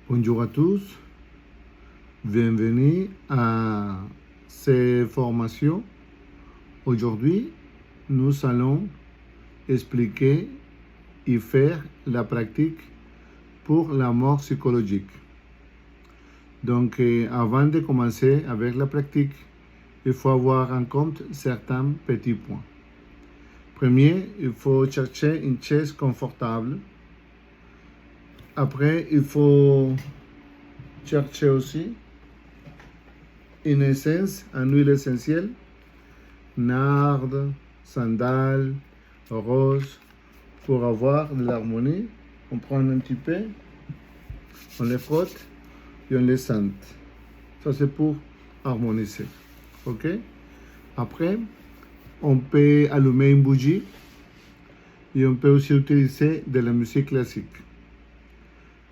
Bonjour à tous, bienvenue à cette formation. Aujourd'hui, nous allons expliquer et faire la pratique pour la mort psychologique. Donc, avant de commencer avec la pratique, il faut avoir en compte certains petits points. Premier, il faut chercher une chaise confortable. Après, il faut chercher aussi une essence en huile essentielle, nard, sandal, rose, pour avoir de l'harmonie. On prend un petit peu, on les frotte et on les sent. Ça, c'est pour harmoniser. OK? Après, on peut allumer une bougie et on peut aussi utiliser de la musique classique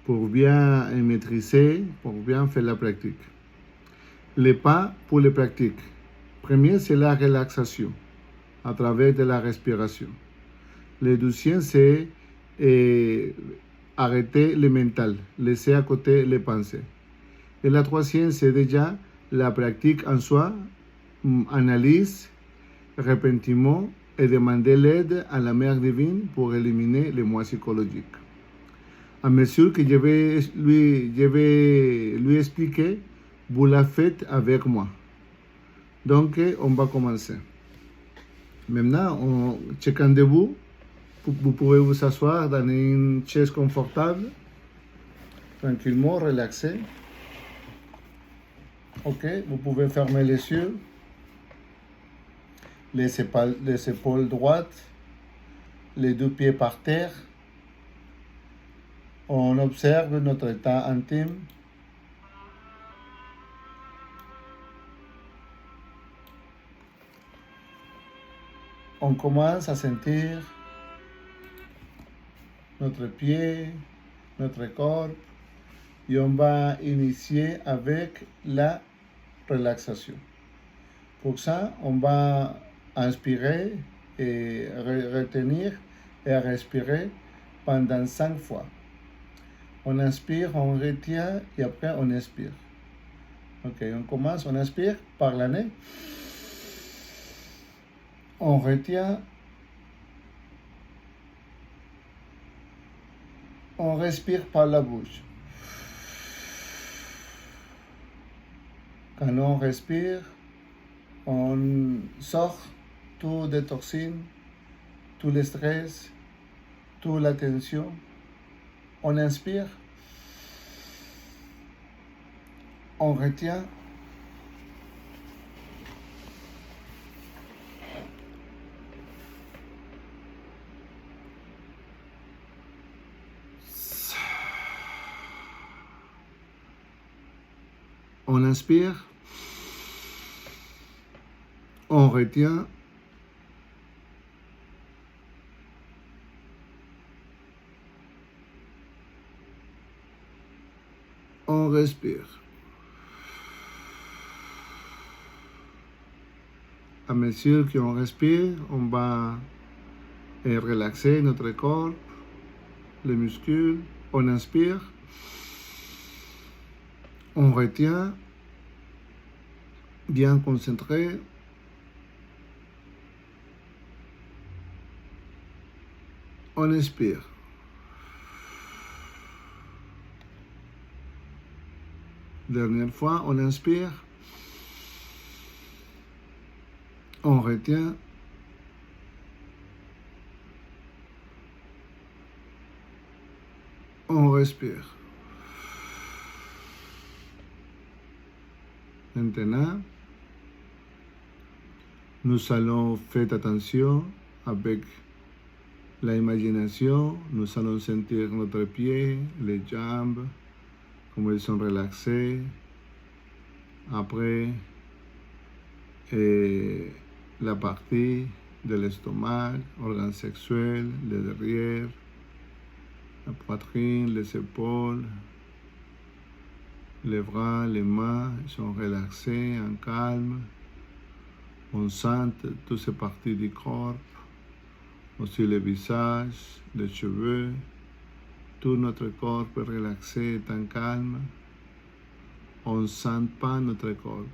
pour bien maîtriser, pour bien faire la pratique. Les pas pour les pratiques. Premier, c'est la relaxation à travers de la respiration. Le deuxième, c'est arrêter le mental, laisser à côté les pensées. Et la troisième, c'est déjà la pratique en soi, analyse, repentignement et demander l'aide à la mère divine pour éliminer les mois psychologiques. À mesure que je vais lui expliquer, vous la faites avec moi. Donc, on va commencer. Maintenant, en checkant debout, vous pouvez vous asseoir dans une chaise confortable, tranquillement, relaxé. Ok, vous pouvez fermer les yeux, les épaules droites, les deux pieds par terre. On observe notre état intime. On commence à sentir notre pied, notre corps, et on va initier avec la relaxation. Pour ça, on va inspirer et retenir et respirer pendant 5 fois. On inspire, on retient et après on expire. Ok, on commence, on inspire par le nez. On retient. On respire par la bouche. Quand on respire, on sort toutes les toxines, tout le stress, toute la tension. On inspire. On retient. On inspire. On retient. On respire. À mesure qu'on respire, on va relaxer notre corps, les muscles. On inspire. On retient. Bien concentré. On expire. Dernière fois, on inspire. On retient. On respire. Maintenant, nous allons faire attention avec l'imagination. Nous allons sentir notre pied, les jambes, comme ils sont relaxés. Après, la partie de l'estomac, organes sexuels, le derrière, la poitrine, les épaules, les bras, les mains sont relaxés, en calme. On sent toutes ces parties du corps, aussi le visage, les cheveux, tout notre corps est relaxé, est en calme. On ne sent pas notre corps.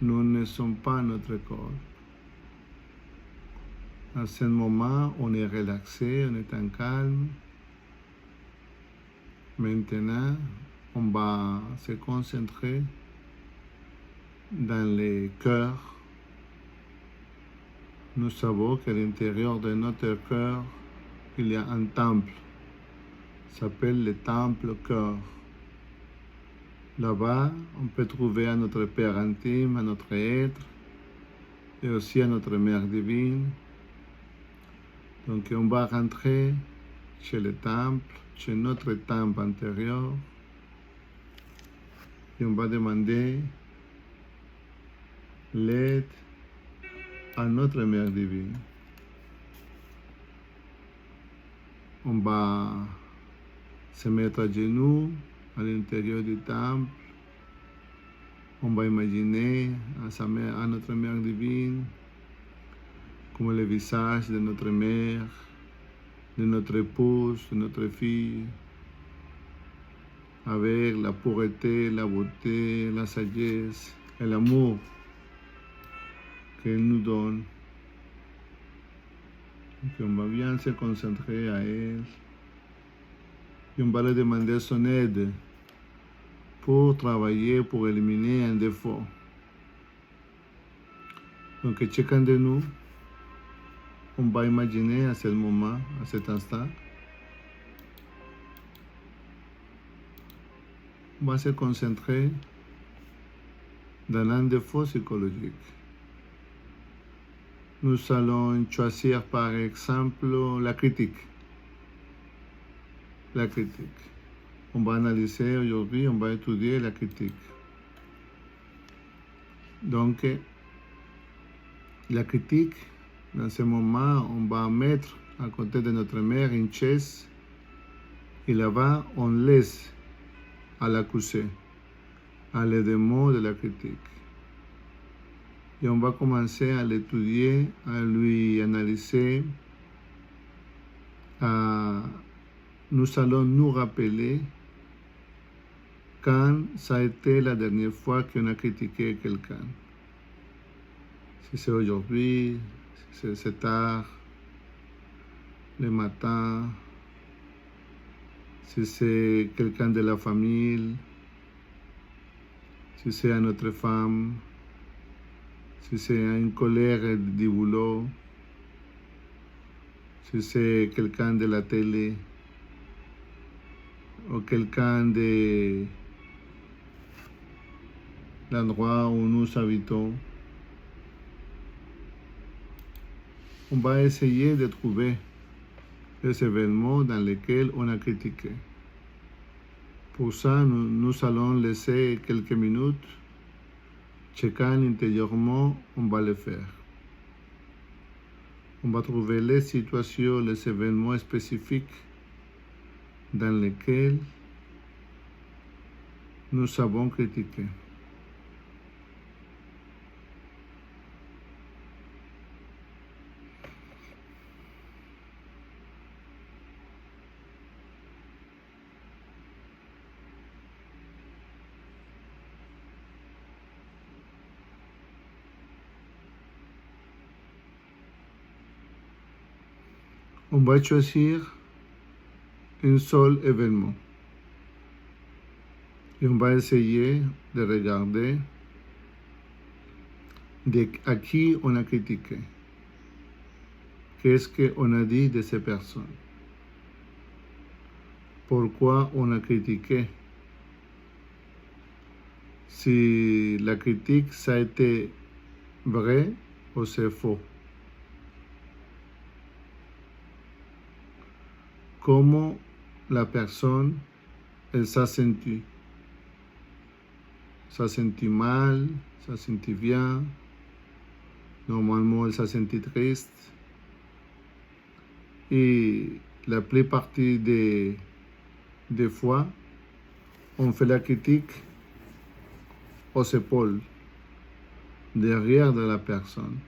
Nous ne sommes pas notre corps. À ce moment, on est relaxé, on est en calme. Maintenant, on va se concentrer dans le cœur. Nous savons qu'à l'intérieur de notre cœur, il y a un temple. Ça s'appelle le temple cœur. Là-bas, on peut trouver à notre Père intime, à notre être, et aussi à notre Mère divine. Donc on va rentrer chez le temple, chez notre temple intérieur, et on va demander l'aide à notre Mère divine. On va se mettre à genoux à l'intérieur du temple. On va imaginer à notre Mère divine comme le visage de notre mère, de notre épouse, de notre fille, avec la pureté, la beauté, la sagesse et l'amour qu'elle nous donne. Donc on va bien se concentrer à elle et on va lui demander son aide pour travailler, pour éliminer un défaut. Donc chacun de nous, on va imaginer à ce moment, à cet instant, on va se concentrer dans un défaut psychologique. Nous allons choisir par exemple la critique. La critique. On va analyser aujourd'hui, on va étudier la critique. Donc, la critique, dans ce moment, on va mettre à côté de notre mère une chaise et là-bas, on laisse à l'accuser, à les mots de la critique. Et on va commencer à l'étudier, à lui analyser. Nous allons nous rappeler quand ça a été la dernière fois qu'on a critiqué quelqu'un. Si c'est aujourd'hui, si c'est tard, le matin, si c'est quelqu'un de la famille, si c'est à notre femme, si c'est une collègue du boulot, si c'est quelqu'un de la télé, ou quelqu'un de l'endroit où nous habitons. On va essayer de trouver les événements dans lesquels on a critiqué. Pour ça, nous allons laisser quelques minutes. Chacun intérieurement, on va le faire. On va trouver les situations, les événements spécifiques dans lesquels nous avons critiqué. On va choisir un seul événement. Et on va essayer de regarder à qui on a critiqué. Qu'est-ce qu'on a dit de ces personnes? Pourquoi on a critiqué? Si la critique, ça a été vrai ou c'est faux? Comment la personne, elle s'est sentie? Ça senti mal, ça senti bien. Normalement, elle s'est sentie triste. Et la plupart des fois, on fait la critique aux épaules, derrière de la personne,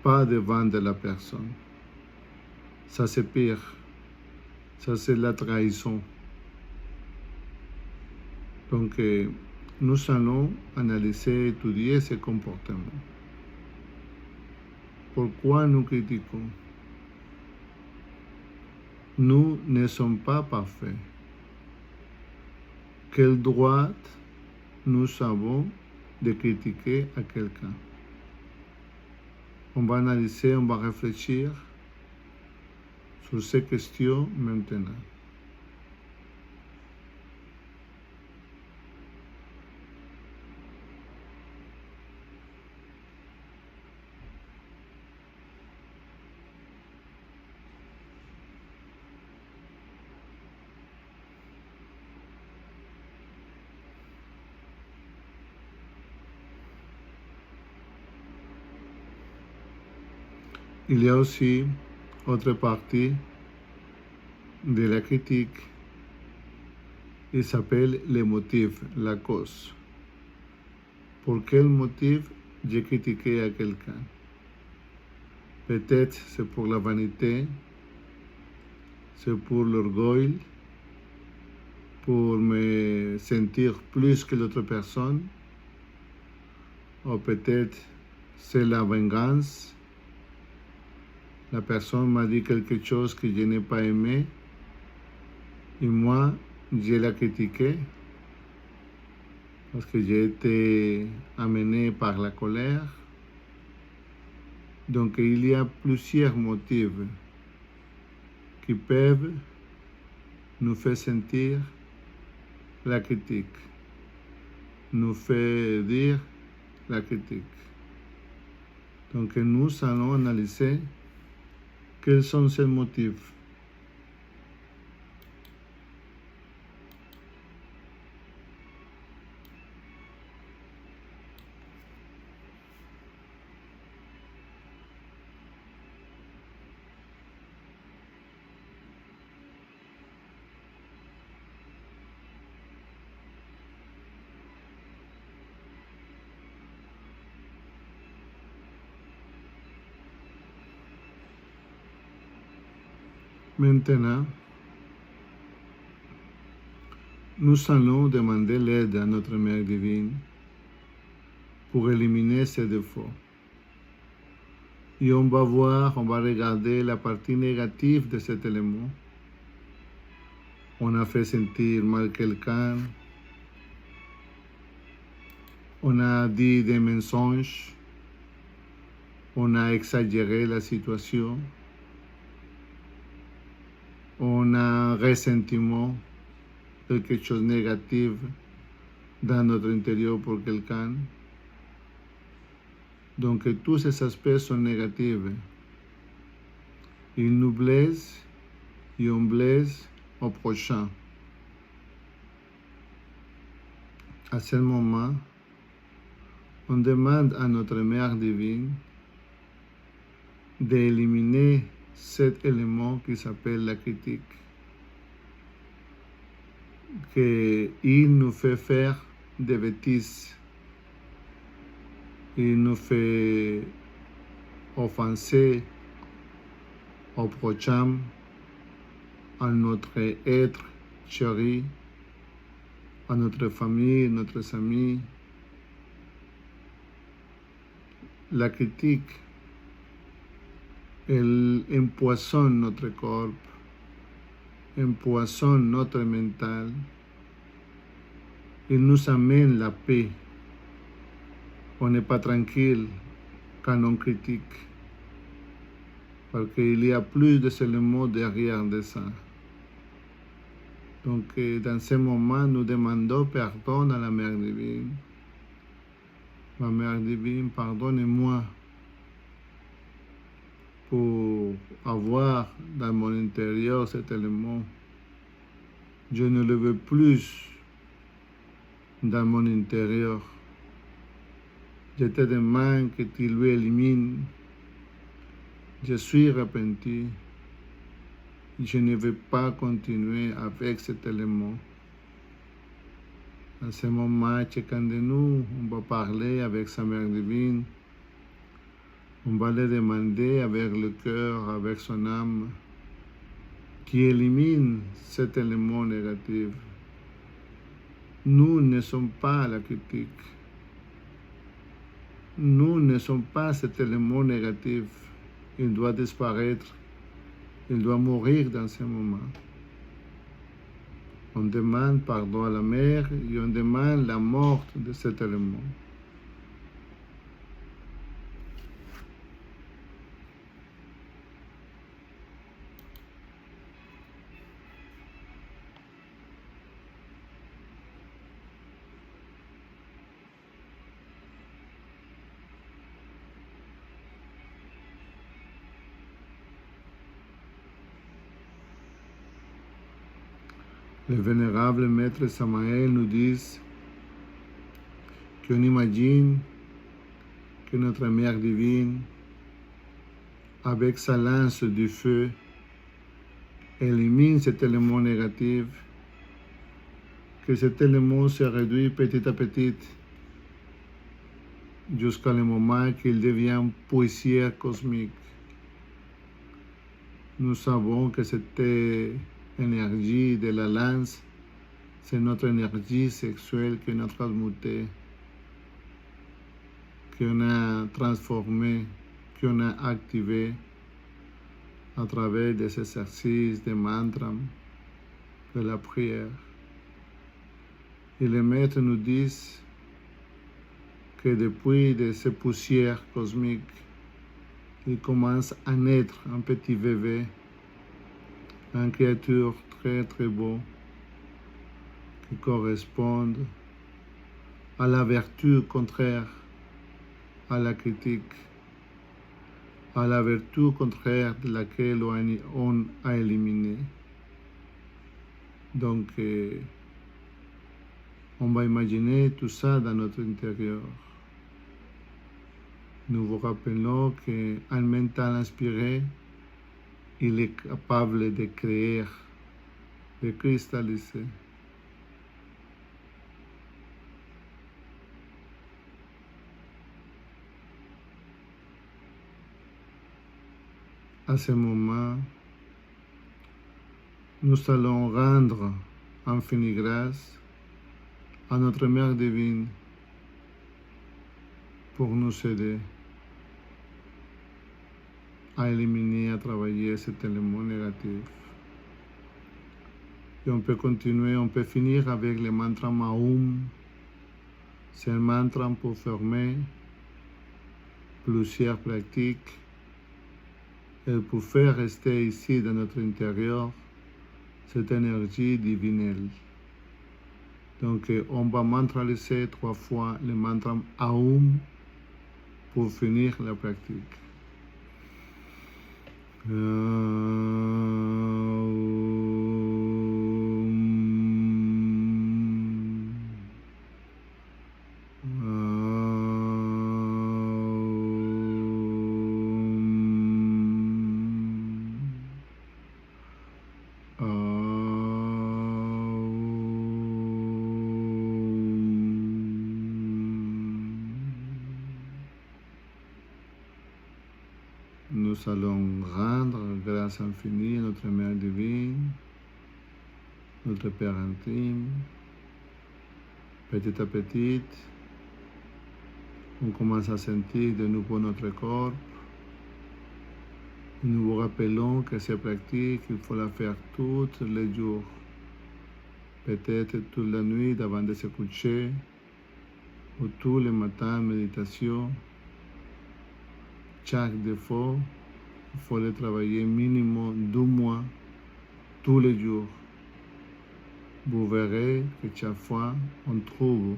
pas devant de la personne. Ça, c'est pire. Ça, c'est la trahison. Donc, nous allons analyser, étudier ces comportements. Pourquoi nous critiquons? Nous ne sommes pas parfaits. Quel droit nous avons de critiquer à quelqu'un? On va analyser, on va réfléchir sur ces questions maintenant. Il y a aussi autre partie de la critique. Il s'appelle les motifs, la cause. Pour quel motif j'ai critiqué à quelqu'un? Peut-être c'est pour la vanité, c'est pour l'orgueil, pour me sentir plus que l'autre personne, ou peut-être c'est la vengeance. La personne m'a dit quelque chose que je n'ai pas aimé et moi, je l'ai critiqué parce que j'ai été amené par la colère. Donc, il y a plusieurs motifs qui peuvent nous faire sentir la critique, nous faire dire la critique. Donc, nous allons analyser quels sont ces motifs. Maintenant, nous allons demander l'aide à notre Mère divine pour éliminer ces défauts. Et on va voir, on va regarder la partie négative de cet élément. On a fait sentir mal quelqu'un. On a dit des mensonges. On a exagéré la situation. On a ressentiment, quelque chose de négatif dans notre intérieur pour quelqu'un. Donc tous ces aspects sont négatifs. Ils nous blessent et on blesse au prochain. À ce moment, on demande à notre Mère divine d'éliminer cet élément qui s'appelle la critique, qu'il nous fait faire des bêtises, il nous fait offenser au prochain, à notre être chéri, à notre famille, notre amis. La critique, elle empoisonne notre corps, empoisonne notre mental. Il nous amène la paix. On n'est pas tranquille quand on critique, parce qu'il y a plus d'éléments derrière de ça. Donc, dans ce moment, nous demandons pardon à la Mère divine. Ma Mère divine, pardonnez-moi pour avoir dans mon intérieur cet élément. Je ne le veux plus dans mon intérieur. Je te demande que tu lui élimines. Je suis repenti. Je ne veux pas continuer avec cet élément. À ce moment, chacun de nous, on va parler avec sa Mère divine. On va le demander avec le cœur, avec son âme. qui élimine cet élément négatif. Nous ne sommes pas la critique. Nous ne sommes pas cet élément négatif. Il doit disparaître. Il doit mourir dans ce moment. On demande pardon à la mère et on demande la mort de cet élément. Le vénérable maître Samael nous dit qu'on imagine que notre mère divine, avec sa lance du feu, élimine cet élément négatif, que cet élément se réduit petit à petit jusqu'à le moment qu'il devient poussière cosmique. Nous savons que cette énergie de la lance, c'est notre énergie sexuelle qu'on a transmutée, qu'on a transformée, qu'on a activée à travers des exercices, des mantras, de la prière. Et les maîtres nous disent que depuis de ces poussières cosmiques, il commence à naître un petit bébé, une créature très très beau, qui correspond à la vertu contraire à la critique, à la vertu contraire de laquelle on a éliminé. Donc, on va imaginer tout ça dans notre intérieur. Nous vous rappelons qu'un mental inspiré, il est capable de créer, de cristalliser. À ce moment, nous allons rendre infinie grâce à notre Mère divine pour nous aider à éliminer, à travailler cet élément négatif. Et on peut continuer, on peut finir avec le mantra Maum. C'est un mantra pour fermer plusieurs pratiques et pour faire rester ici dans notre intérieur cette énergie divinelle. Donc on va mantraliser 3 fois le mantra Aum pour finir la pratique. Nous allons rendre grâce infinie à notre Mère divine, notre Père intime. Petit à petit, on commence à sentir de nouveau notre corps. Nous vous rappelons que cette pratique, il faut la faire tous les jours. Peut-être toute la nuit avant de se coucher, ou tous les matins, méditation. Chaque défaut, il faut le travailler minimum 2 mois, tous les jours. Vous verrez que chaque fois, on trouve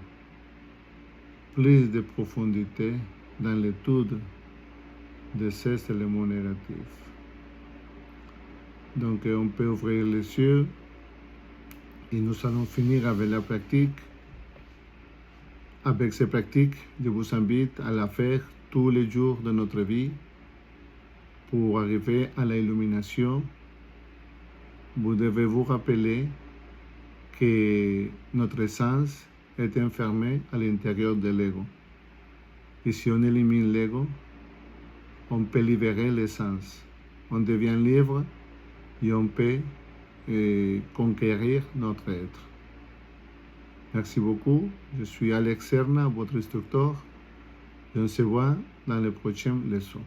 plus de profondité dans l'étude de ces éléments négatifs. Donc, on peut ouvrir les yeux et nous allons finir avec la pratique. Avec ces pratiques, je vous invite à la faire tous les jours de notre vie pour arriver à l'illumination. Vous devez vous rappeler que notre essence est enfermée à l'intérieur de l'ego. Et si on élimine l'ego, on peut libérer l'essence. On devient libre et on peut conquérir notre être. Merci beaucoup. Je suis Alex Serna, votre instructeur. Et on se voit dans les prochaines leçons.